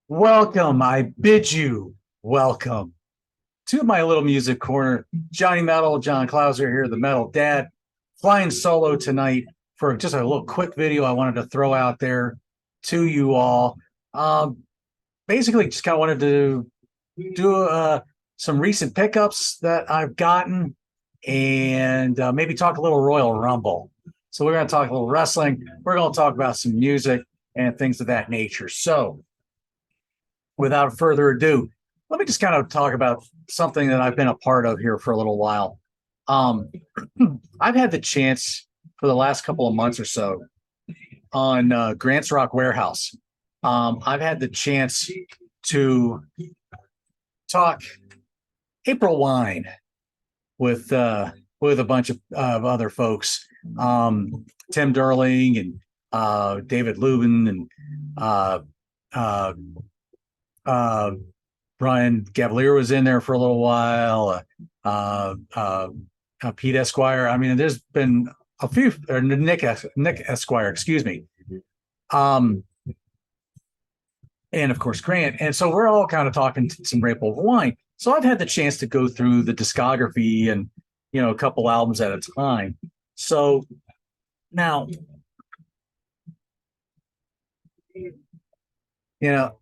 Welcome, I bid you welcome to my little music corner. Johnny Metal, John Clauser here, the Metal Dad, flying solo tonight for just a little quick video I wanted to throw out there to you all. Um, Basically, just kind of wanted to do some recent pickups that I've gotten and maybe talk a little Royal Rumble. So, we're going to talk a little wrestling, we're going to talk about some music and things of that nature. So, without further ado, let me just kind of talk about something that I've been a part of here for a little while. Um, I've had the chance for the last couple of months or so on Grant's Rock Warehouse. I've had the chance to talk April wine with a bunch of other folks, Tim Durling and David Lubin and uh, uh, uh, Brian Gavalier was in there for a little while. Pete Esquire. I mean, there's been a few, or Nick Esquire, excuse me. Um, and of course Grant. And so we're all kind of talking some rape over wine. So I've had the chance to go through the discography and a couple albums at a time. So now,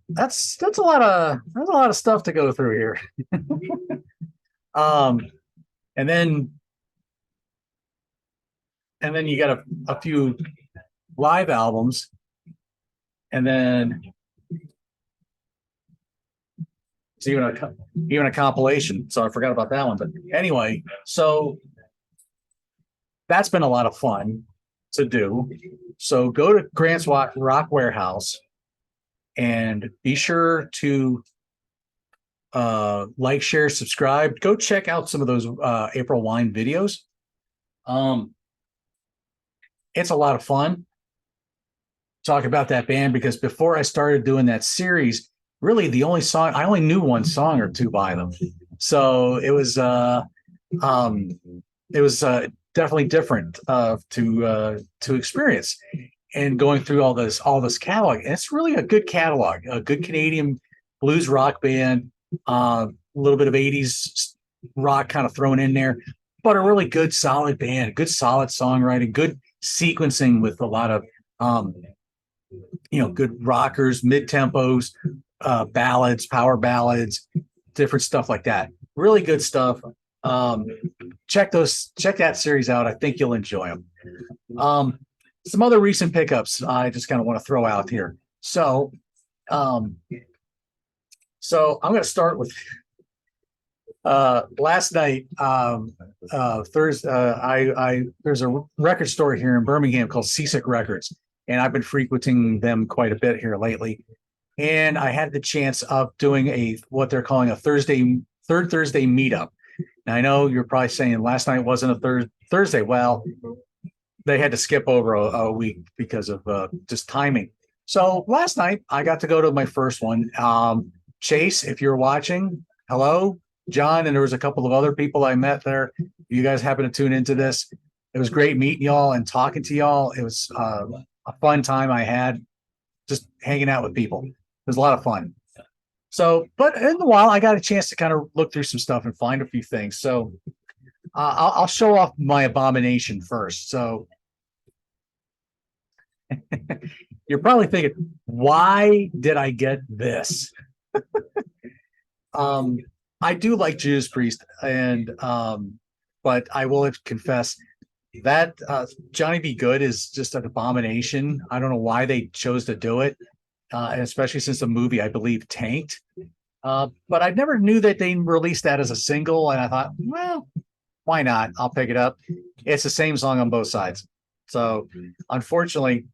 that's a lot of stuff to go through here. um, and then you got a few live albums, and then it's even a compilation. So I forgot about that one. But anyway, so that's been a lot of fun to do. So go to Grant's Rock Warehouse and be sure to like, share, subscribe. Go check out some of those April Wine videos. It's a lot of fun. Talk about that band, because before I started doing that series, really the only song I only knew one song or two by them. So it was definitely different to experience, and going through all this catalog. And it's really a good catalog, a good Canadian blues rock band, a little bit of 80s rock kind of thrown in there, but a really good solid band, good solid songwriting, good sequencing with a lot of good rockers, mid tempos, ballads, power ballads, different stuff like that. Really good stuff. Check that series out. I think you'll enjoy them. Some other recent pickups I just kind of want to throw out here. So I'm going to start with last night, Thursday. There's a record store here in Birmingham called Seasick Records, and I've been frequenting them quite a bit here lately. And I had the chance of doing what they're calling a third Thursday meetup. Now, I know you're probably saying last night wasn't a Thursday. Well, they had to skip over a week because of just timing. So last night I got to go to my first one. Chase, if you're watching, hello. John, and there was a couple of other people I met there. You guys happen to tune into this. It was great meeting y'all and talking to y'all. It was a fun time I had just hanging out with people. It was a lot of fun. So, but in the while, I got a chance to kind of look through some stuff and find a few things. So I'll show off my abomination first. So you're probably thinking, why did I get this? I do like Judas Priest, and but I will confess that Johnny B. Good is just an abomination. I don't know why they chose to do it, and especially since the movie, I believe, tanked. But I never knew that they released that as a single, and I thought, well, why not? I'll pick it up. It's the same song on both sides. So, unfortunately,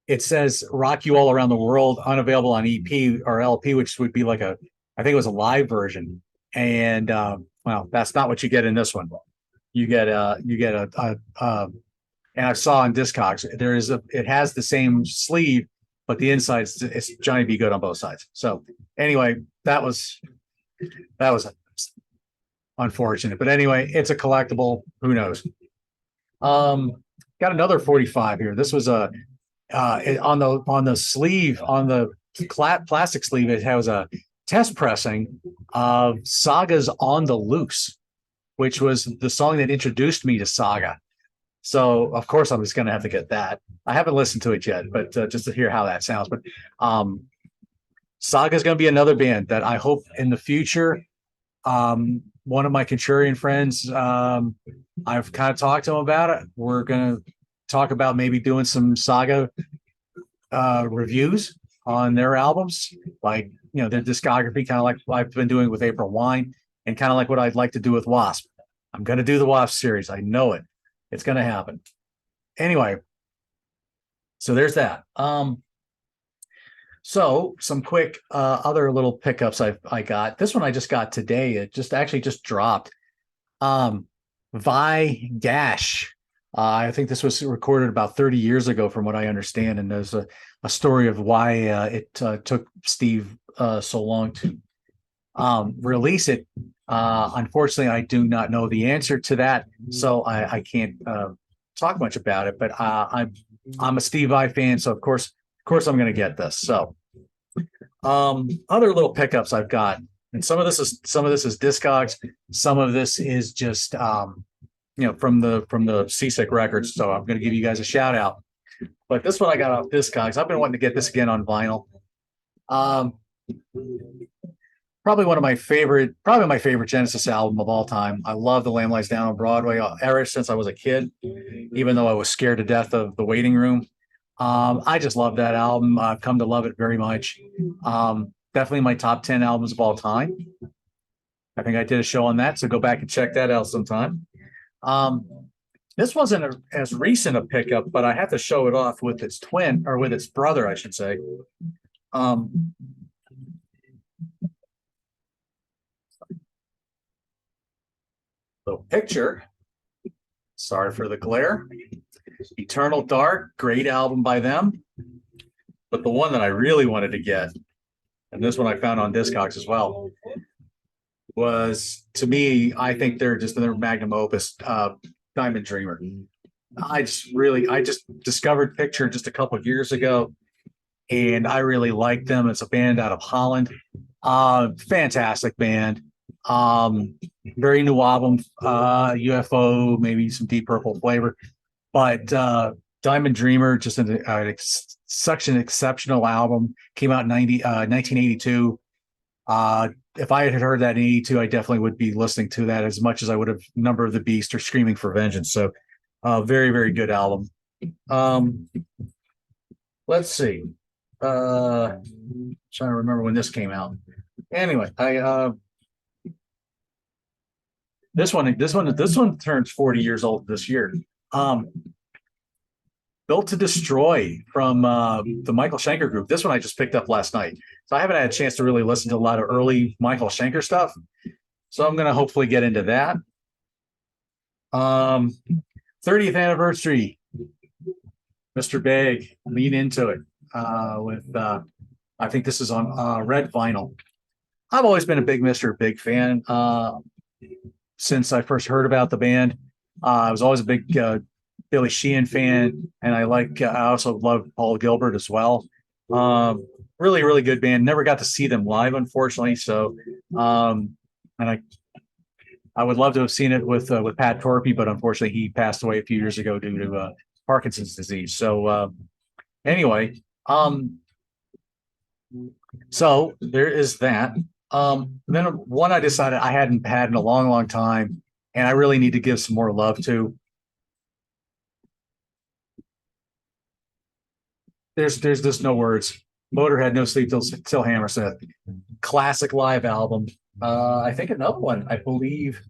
it says "Rock You All Around the World," unavailable on EP or LP, which would be like I think it was a live version. And well, that's not what you get in this one. You get and I saw on Discogs it has the same sleeve, but the inside it's Johnny B. Good on both sides. So anyway, that was unfortunate, but anyway, it's a collectible. Who knows? Got another 45 here. This was on the sleeve on the plastic sleeve. It has a test pressing of Saga's On the Loose, which was the song that introduced me to Saga. So of course I'm just going to have to get that. I haven't listened to it yet, but just to hear how that sounds. But Saga is going to be another band that I hope in the future. One of my contrarian friends, I've kind of talked to him about it. We're going to talk about maybe doing some Saga reviews on their albums, like their discography, kind of like I've been doing with April Wine, and kind of like what I'd like to do with Wasp. I'm going to do the Wasp series. I know it. It's going to happen. Anyway, so there's that. So some quick other little pickups I got. This one I just got today. It just dropped. Vi Gash. I think this was recorded about 30 years ago, from what I understand, and there's a story of why it took Steve so long to release it. Unfortunately, I do not know the answer to that, so I can't talk much about it. But I'm a Steve Vai fan, so of course I'm going to get this. So other little pickups I've got, and some of this is Discogs, some of this is just from the Seasick Records. So I'm going to give you guys a shout out. But this one I got off Discogs. I've been wanting to get this again on vinyl. Probably my favorite Genesis album of all time. I love The Lamb Lies Down on Broadway ever since I was a kid, even though I was scared to death of The Waiting Room. I just love that album. I've come to love it very much. Definitely my top 10 albums of all time. I think I did a show on that, so go back and check that out sometime. This wasn't as recent a pickup, but I have to show it off with its twin, or with its brother, I should say. The picture, sorry for the glare. Eternal Dark, great album by them. But the one that I really wanted to get, and this one I found on Discogs as well, was, to me, I think they're just their magnum opus, Diamond Dreamer. I just discovered Picture just a couple of years ago, and I really like them. It's a band out of Holland. Fantastic band. Very new album, UFO, maybe some Deep Purple flavor. But Diamond Dreamer, just such an exceptional album. Came out in 1982. If I had heard that in 82, I definitely would be listening to that as much as I would have Number of the Beast or Screaming for Vengeance. So very, very good album. Let's see. Trying to remember when this came out. Anyway, this one turns 40 years old this year. Built to Destroy from the Michael Schenker group. This one I just picked up last night. So I haven't had a chance to really listen to a lot of early Michael Schenker stuff. So I'm going to hopefully get into that. 30th anniversary. Mr. Big, lean into it with, I think this is on red vinyl. I've always been a big Mr. Big fan since I first heard about the band. I was always a big Billy Sheehan fan, and I also love Paul Gilbert as well. Really, really good band. Never got to see them live, unfortunately. So, and I would love to have seen it with Pat Torpey, but unfortunately he passed away a few years ago due to Parkinson's disease. So anyway, so there is that. Then one I decided I hadn't had in a long, long time, and I really need to give some more love to. There's just no words. Motorhead, No Sleep Till Hammersmith, classic live album. I think another one, I believe.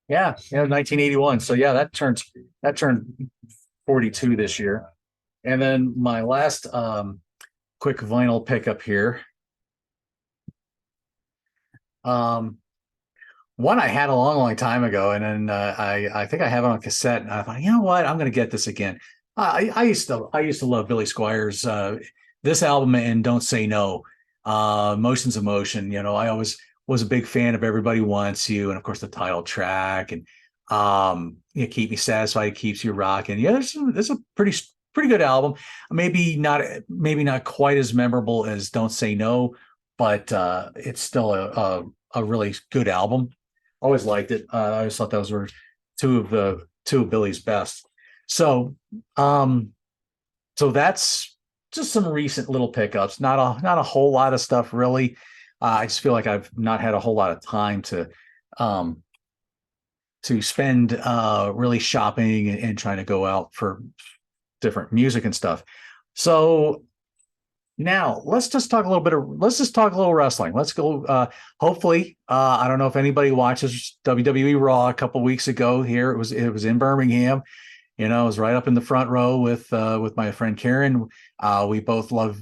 Yeah, 1981. So yeah, that turned 42 this year. And then my last quick vinyl pickup here. One I had a long, long time ago, and then I think I have it on cassette. And I thought, you know what, I'm going to get this again. I used to love Billy Squier's this album and Don't Say No, Motions of Motion. I always was a big fan of Everybody Wants You, and of course the title track, and Keep Me Satisfied, Keeps You Rocking. Yeah, there's a pretty pretty good album. Maybe not quite as memorable as Don't Say No, but it's still a really good album. Always liked it. I always thought those were two of Billy's best. So so that's just some recent little pickups. Not a whole lot of stuff really. I just feel like I've not had a whole lot of time um, to spend really shopping and trying to go out for different music and stuff. So now let's just talk a little wrestling. Let's go. Hopefully, I don't know if anybody watches WWE Raw a couple weeks ago here. It was in Birmingham. I was right up in the front row with my friend Karen. We both love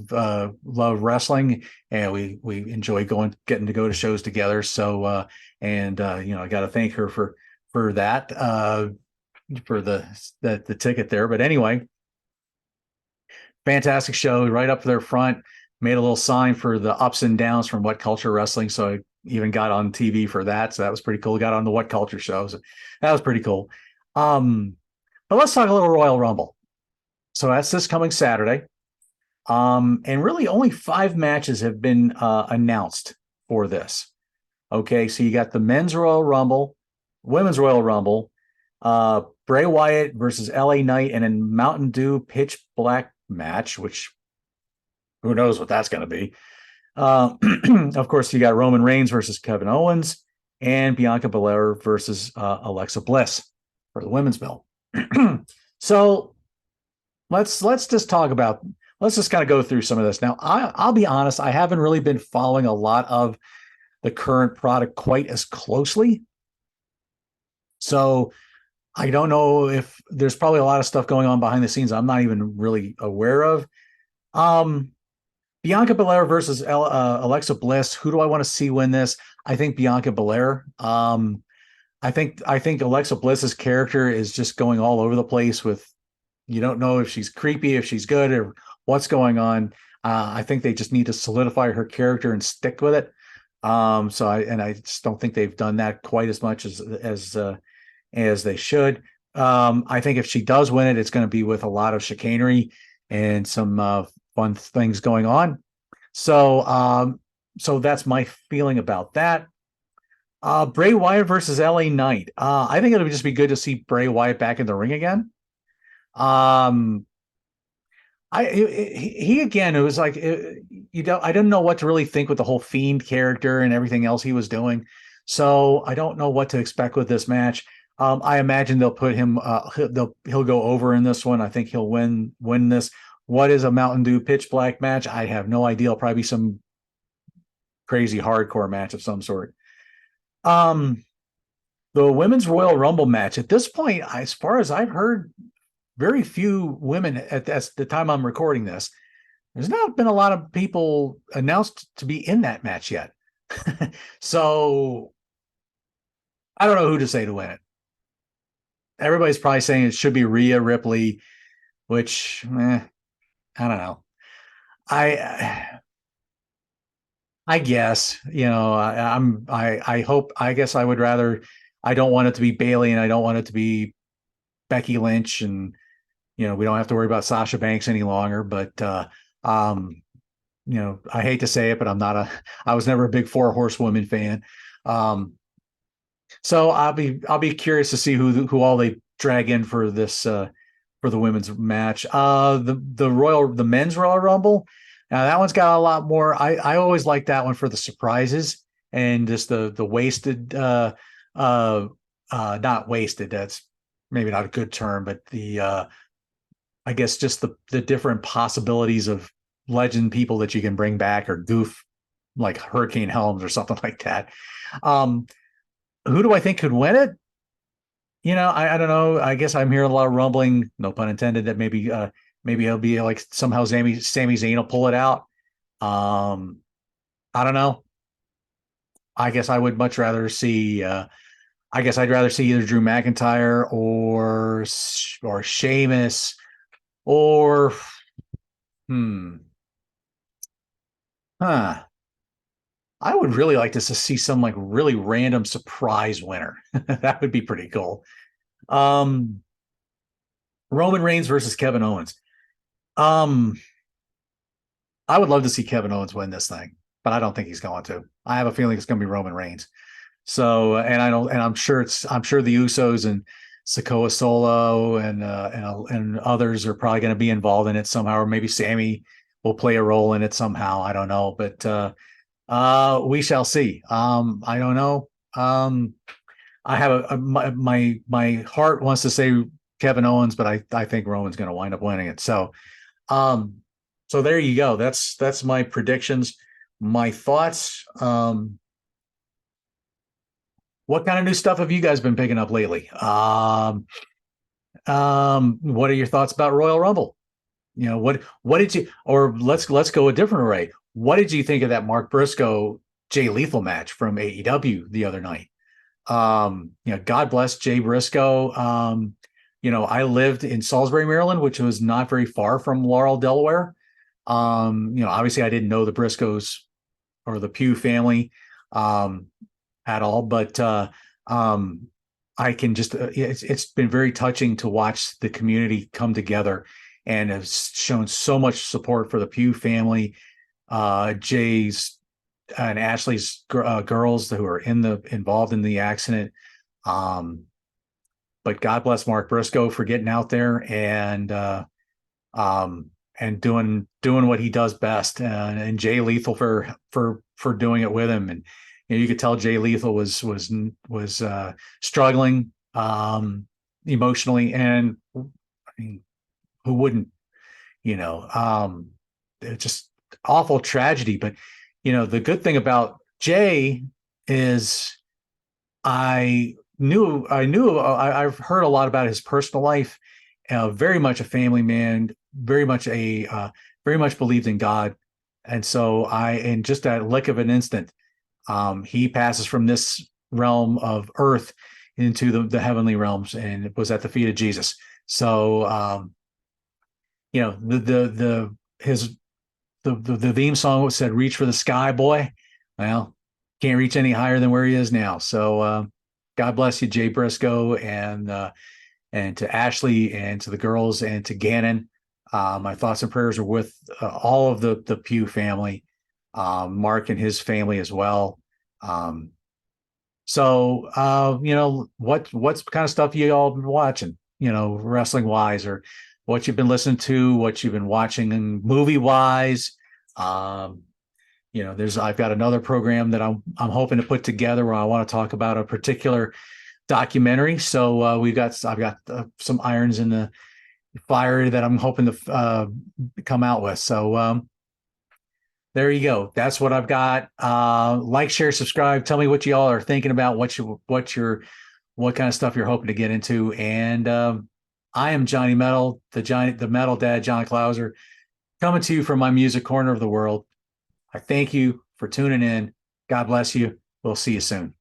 wrestling, and we enjoy getting to go to shows together. So I got to thank her for that for the ticket there. But anyway, fantastic show right up there front. Made a little sign for the ups and downs from What Culture Wrestling, so I even got on TV for that. So that was pretty cool. Got on the What Culture show, so that was pretty cool. But let's talk a little Royal Rumble. So that's this coming Saturday. And really only 5 matches have been announced for this. Okay, so you got the men's Royal Rumble, women's Royal Rumble, Bray Wyatt versus LA Knight, and a Mountain Dew Pitch Black match, which who knows what that's going to be. Of course, you got Roman Reigns versus Kevin Owens, and Bianca Belair versus Alexa Bliss for the women's belt. So let's just kind of go through some of this. Now, I'll be honest, I haven't really been following a lot of the current product quite as closely. So I don't know if there's probably a lot of stuff going on behind the scenes I'm not even really aware of. Bianca Belair versus Alexa Bliss. Who do I want to see win this? I think Bianca Belair. I think Alexa Bliss's character is just going all over the place with, you don't know if she's creepy, if she's good, or what's going on. I think they just need to solidify her character and stick with it. I just don't think they've done that quite as much as they should. I think if she does win it, it's going to be with a lot of chicanery and some fun things going on. So that's my feeling about that. Bray Wyatt versus LA Knight. I think it'll just be good to see Bray Wyatt back in the ring again. He again, it was like, I didn't know what to really think with the whole Fiend character and everything else he was doing. So I don't know what to expect with this match. I imagine they'll put him, he'll go over in this one. I think he'll win this. What is a Mountain Dew Pitch Black match? I have no idea. It'll probably be some crazy hardcore match of some sort. The women's Royal Rumble match at this point, as far as I've heard, very few women at the time I'm recording this. There's not been a lot of people announced to be in that match yet. So I don't know who to say to win it. Everybody's probably saying it should be Rhea Ripley, which I don't know. I guess, I guess I would rather, I don't want it to be Bayley and I don't want it to be Becky Lynch, and we don't have to worry about Sasha Banks any longer. But I hate to say it, but I was never a big 4 horsewoman fan. So I'll be curious to see who all they drag in for this for the women's match. The men's Royal Rumble. Now that one's got a lot more. I always like that one for the surprises and just the wasted not wasted. That's maybe not a good term, but I guess just the different possibilities of legend people that you can bring back or goof like Hurricane Helms or something like that. Who do I think could win it? I don't know. I guess I'm hearing a lot of rumbling, no pun intended, that maybe it'll be like somehow Sami Zayn will pull it out. I don't know. I guess I would much rather see. I guess I'd rather see either Drew McIntyre or Sheamus or I would really like to see some like really random surprise winner. That would be pretty cool. Roman Reigns versus Kevin Owens. Um, I would love to see Kevin Owens win this thing, but I don't think he's going to. I have a feeling it's going to be Roman Reigns. So, and I don't, and I'm sure the Usos and Sikoa Solo and others are probably going to be involved in it somehow, or maybe Sammy will play a role in it somehow. I don't know, but we shall see. I don't know. I have my heart wants to say Kevin Owens, but I think Roman's going to wind up winning it. Um, so there you go. That's my predictions, my thoughts. What kind of new stuff have you guys been picking up lately? What are your thoughts about Royal Rumble? You know, what did you, or let's go a different array. What did you think of that Mark Briscoe Jay Lethal match from AEW the other night? God bless Jay Briscoe. I lived in Salisbury, Maryland, which was not very far from Laurel, Delaware. Obviously I didn't know the Briscoes or the Pugh family at all, but I can just it's been very touching to watch the community come together and has shown so much support for the Pugh family, Jay's and Ashley's girls who are involved in the accident. But God bless Mark Briscoe for getting out there and doing what he does best, and Jay Lethal for doing it with him. And you could tell Jay Lethal was struggling emotionally, and I mean, who wouldn't? It's just awful tragedy. But the good thing about Jay is I've heard a lot about his personal life. Very much a family man, very much believed in God, and so in just that lick of an instant, he passes from this realm of earth into the heavenly realms, and it was at the feet of Jesus. So, the theme song said, "Reach for the sky, boy." Well, can't reach any higher than where he is now. So, God bless you, Jay Briscoe, and to Ashley and to the girls and to Gannon. My thoughts and prayers are with all of the Pugh family, Mark and his family as well. What's kind of stuff you all been watching, wrestling wise, or what you've been listening to, what you've been watching and movie wise. I've got another program that I'm hoping to put together where I want to talk about a particular documentary. So I've got some irons in the fire that I'm hoping to come out with. So there you go. That's what I've got. Like, share, subscribe. Tell me what you all are thinking about, what kind of stuff you're hoping to get into. And I am Johnny Metal, the Metal Dad, John Clauser, coming to you from my music corner of the world. I thank you for tuning in. God bless you. We'll see you soon.